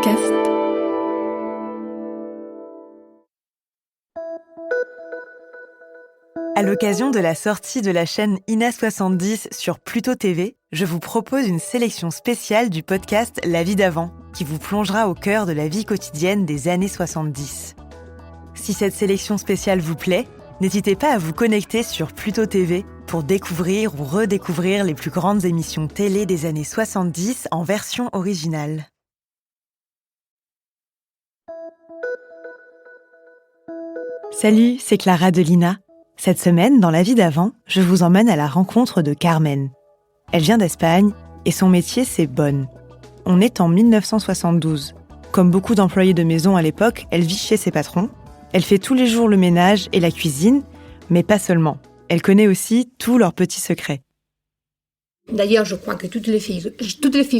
podcast. À l'occasion de la sortie de la chaîne INA70 sur Pluto TV, je vous propose une sélection spéciale du podcast La vie d'avant, qui vous plongera au cœur de la vie quotidienne des années 70. Si cette sélection spéciale vous plaît, n'hésitez pas à vous connecter sur Pluto TV pour découvrir ou redécouvrir les plus grandes émissions télé des années 70 en version originale. Salut, c'est Clara de l'INA. Cette semaine, dans La vie d'avant, je vous emmène à la rencontre de Carmen. Elle vient d'Espagne et son métier, c'est bonne. On est en 1972. Comme beaucoup d'employés de maison à l'époque, elle vit chez ses patrons. Elle fait tous les jours le ménage et la cuisine, mais pas seulement. Elle connaît aussi tous leurs petits secrets. D'ailleurs, je crois que toutes les filles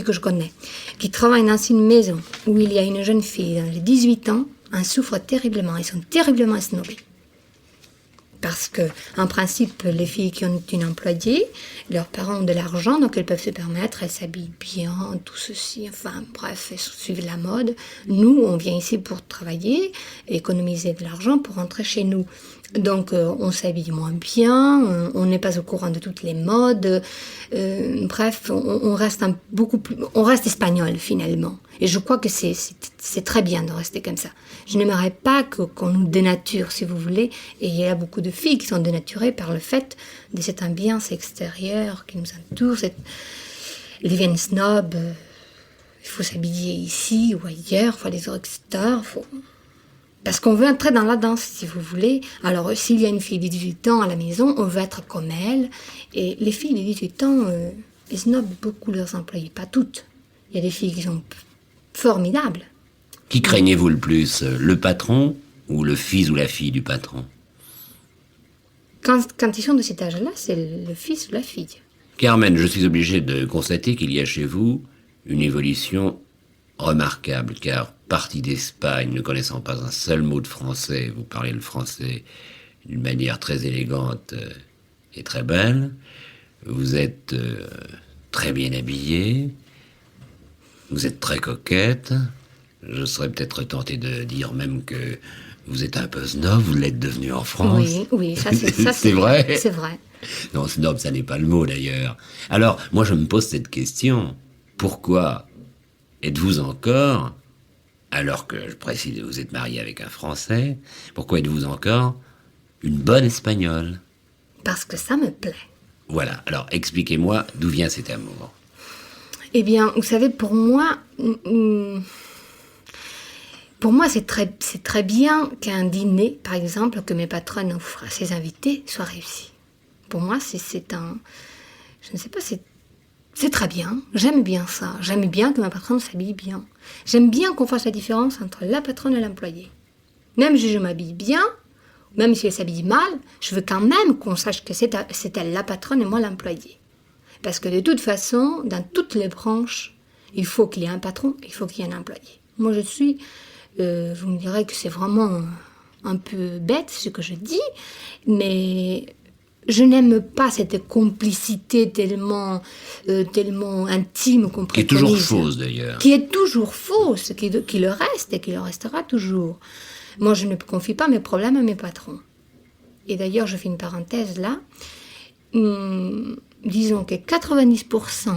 que je connais qui travaillent dans une maison où il y a une jeune fille dans les 18 ans en souffrent terriblement. Elles sont terriblement snobées. Parce que, en principe, les filles qui ont une employée, leurs parents ont de l'argent, donc elles peuvent se permettre, elles s'habillent bien, tout ceci, enfin bref, elles suivent la mode. Nous, on vient ici pour travailler, économiser de l'argent pour rentrer chez nous. Donc, on s'habille moins bien, on n'est pas au courant de toutes les modes. Bref, on reste on reste espagnol finalement. Et je crois que c'est très bien de rester comme ça. Je n'aimerais pas qu'on nous dénature, si vous voulez. Et il y a beaucoup de filles qui sont dénaturées par le fait de cette ambiance extérieure qui nous entoure. Elles deviennent snobs. Il faut s'habiller ici ou ailleurs, il faut aller au extérieur, parce qu'on veut entrer dans la danse, si vous voulez. Alors, s'il y a une fille de 18 ans à la maison, on veut être comme elle. Et les filles de 18 ans, elles snobent beaucoup leurs employés. Pas toutes. Il y a des filles qui sont formidables. Qui craignez-vous le plus, le patron ou le fils ou la fille du patron? Quand ils sont de cet âge-là, c'est le fils ou la fille. Carmen, je suis obligé de constater qu'il y a chez vous une évolution remarquable, car parti d'Espagne, ne connaissant pas un seul mot de français, vous parlez le français d'une manière très élégante et très belle, vous êtes très bien habillée, vous êtes très coquette, je serais peut-être tenté de dire même que vous êtes un peu snob, vous l'êtes devenu en France. Oui, ça c'est vrai. C'est vrai. Non, snob, ça n'est pas le mot d'ailleurs. Alors, moi je me pose cette question, pourquoi êtes-vous encore, alors que je précise que vous êtes marié avec un Français, pourquoi êtes-vous encore une bonne Espagnole? Parce que ça me plaît. Voilà, alors expliquez-moi d'où vient cet amour. Eh bien, vous savez, pour moi, c'est très bien qu'un dîner, par exemple, que mes patronnes offrent à ses invités, soit réussi. Pour moi, c'est très bien. J'aime bien ça. J'aime bien que ma patronne s'habille bien. J'aime bien qu'on fasse la différence entre la patronne et l'employé. Même si je m'habille bien, même si elle s'habille mal, je veux quand même qu'on sache que c'est elle la patronne et moi l'employé. Parce que de toute façon, dans toutes les branches, il faut qu'il y ait un patron, il faut qu'il y ait un employé. Moi, vous me direz que c'est vraiment un peu bête ce que je dis, mais je n'aime pas cette complicité tellement intime qu'on préconise. Qui est toujours fausse d'ailleurs. Qui est toujours fausse, qui le reste et qui le restera toujours. Moi, je ne confie pas mes problèmes à mes patrons. Et d'ailleurs, je fais une parenthèse là. Disons que 90%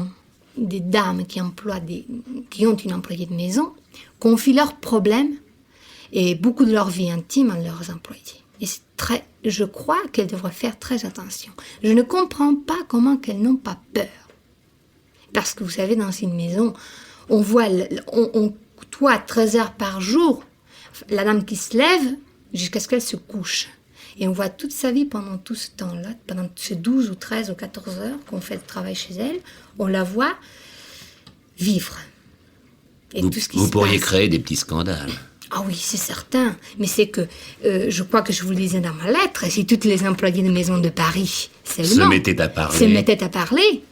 des dames qui ont une employée de maison confient leurs problèmes et beaucoup de leur vie intime à leurs employés. Et je crois qu'elles devraient faire très attention. Je ne comprends pas comment qu'elles n'ont pas peur. Parce que vous savez, dans une maison, on côtoie 13 heures par jour la dame qui se lève jusqu'à ce qu'elle se couche. Et on voit toute sa vie pendant tout ce temps-là, pendant ces 12 ou 13 ou 14 heures qu'on fait le travail chez elle, on la voit vivre. Et tout ce qui vous se pourriez passe. créer des petits scandales. Ah oui, c'est certain. Mais c'est que, je crois que je vous le disais dans ma lettre, si toutes les employées de maison de Paris se mettaient à parler.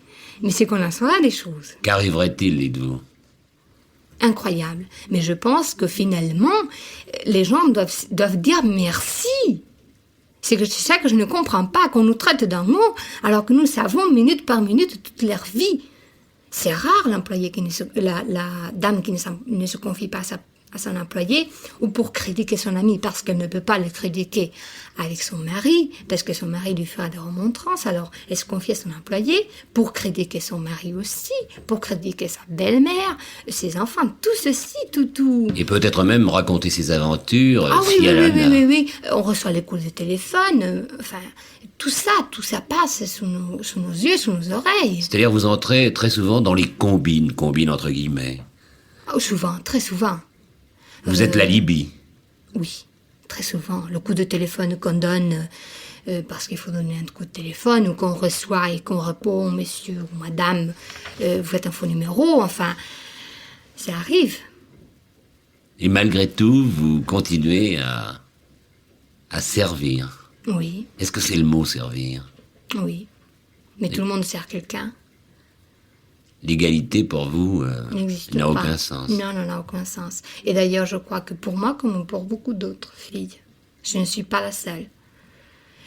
Mais c'est qu'on en saura des choses. Qu'arriverait-il, dites-vous? Incroyable. Mais je pense que finalement, les gens doivent dire merci. C'est ça que je ne comprends pas, qu'on nous traite d'un mot, alors que nous savons minute par minute toute leur vie. C'est rare l'employé la dame qui ne se confie pas à son employé, ou pour critiquer son ami, parce qu'elle ne peut pas le critiquer avec son mari, parce que son mari lui fera des remontrances. Alors, elle se confie à son employé pour critiquer son mari aussi, pour critiquer sa belle-mère, ses enfants, tout ceci, tout. Et peut-être même raconter ses aventures. Ah si oui. On reçoit les coups de téléphone, tout ça passe sous nos yeux, sous nos oreilles. C'est-à-dire vous entrez très souvent dans les combines entre guillemets. Oh, souvent, très souvent. Vous êtes la Libye. Oui, très souvent. Le coup de téléphone qu'on donne parce qu'il faut donner un coup de téléphone, ou qu'on reçoit et qu'on répond, monsieur ou madame, vous êtes un faux numéro, enfin, ça arrive. Et malgré tout, vous continuez à servir. Oui. Est-ce que c'est le mot servir? Oui. Mais tout le monde sert quelqu'un. L'égalité, pour vous, N'existe n'a pas. aucun sens. Non, n'a aucun sens. Et d'ailleurs, je crois que pour moi, comme pour beaucoup d'autres filles, je ne suis pas la seule.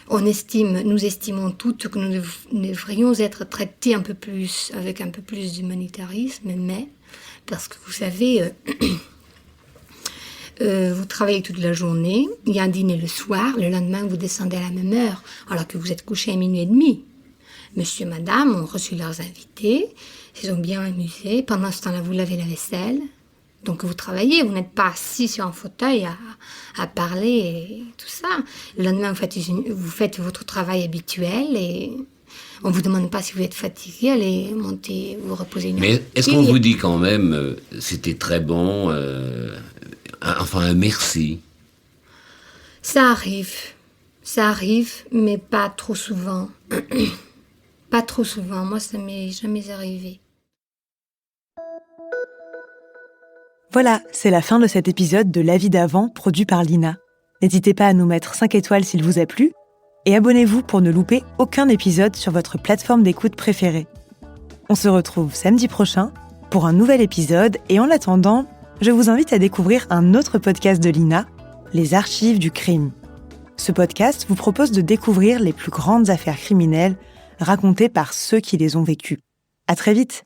Nous estimons toutes que nous devrions être traitées avec un peu plus d'humanitarisme, mais, parce que vous savez, vous travaillez toute la journée, il y a un dîner le soir, le lendemain vous descendez à la même heure, alors que vous êtes couché à 00h30. Monsieur, madame ont reçu leurs invités, ils ont bien amusé. Pendant ce temps-là, vous lavez la vaisselle. Donc vous travaillez, vous n'êtes pas assis sur un fauteuil à parler et tout ça. Le lendemain, vous faites votre travail habituel et on ne vous demande pas si vous êtes fatigué, allez monter, vous reposer une heure. Mais est-ce qu'on vous dit quand même, c'était très bon, un merci? Ça arrive, mais pas trop souvent. Pas trop souvent, moi ça m'est jamais arrivé. Voilà, c'est la fin de cet épisode de La vie d'avant, produit par Lina. N'hésitez pas à nous mettre 5 étoiles s'il vous a plu, et abonnez-vous pour ne louper aucun épisode sur votre plateforme d'écoute préférée. On se retrouve samedi prochain pour un nouvel épisode, et en attendant, je vous invite à découvrir un autre podcast de Lina, Les Archives du crime. Ce podcast vous propose de découvrir les plus grandes affaires criminelles racontées par ceux qui les ont vécues. À très vite!